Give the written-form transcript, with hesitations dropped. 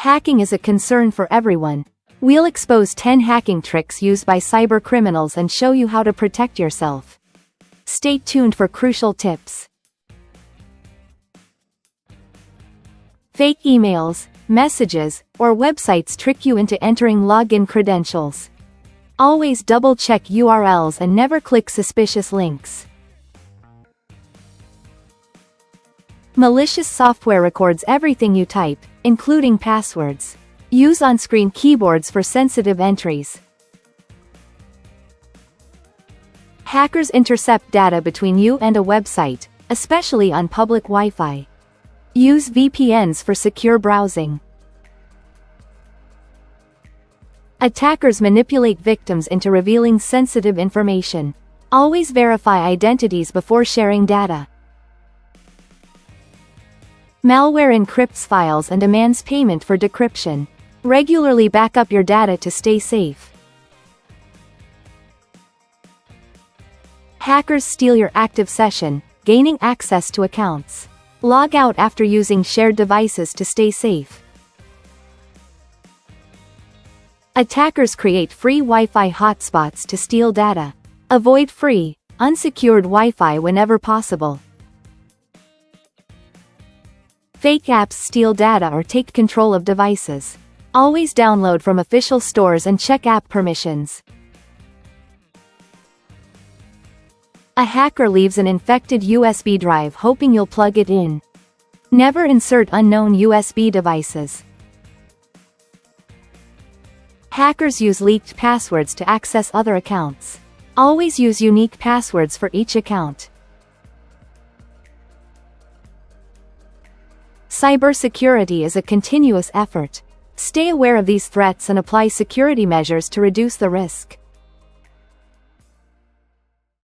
Hacking is a concern for everyone. We'll expose 10 hacking tricks used by cybercriminals and show you how to protect yourself. Stay tuned for crucial tips. Fake emails, messages, or websites trick you into entering login credentials. Always double-check URLs and never click suspicious links. Malicious software records everything you type, including passwords. Use on-screen keyboards for sensitive entries. Hackers intercept data between you and a website, especially on public Wi-Fi. Use VPNs for secure browsing. Attackers manipulate victims into revealing sensitive information. Always verify identities before sharing data. Malware encrypts files and demands payment for decryption. Regularly back up your data to stay safe. Hackers steal your active session, gaining access to accounts. Log out after using shared devices to stay safe. Attackers create free Wi-Fi hotspots to steal data. Avoid free, unsecured Wi-Fi whenever possible. Fake apps steal data or take control of devices. Always download from official stores and check app permissions. A hacker leaves an infected USB drive hoping you'll plug it in. Never insert unknown USB devices. Hackers use leaked passwords to access other accounts. Always use unique passwords for each account. Cybersecurity is a continuous effort. Stay aware of these threats and apply security measures to reduce the risk.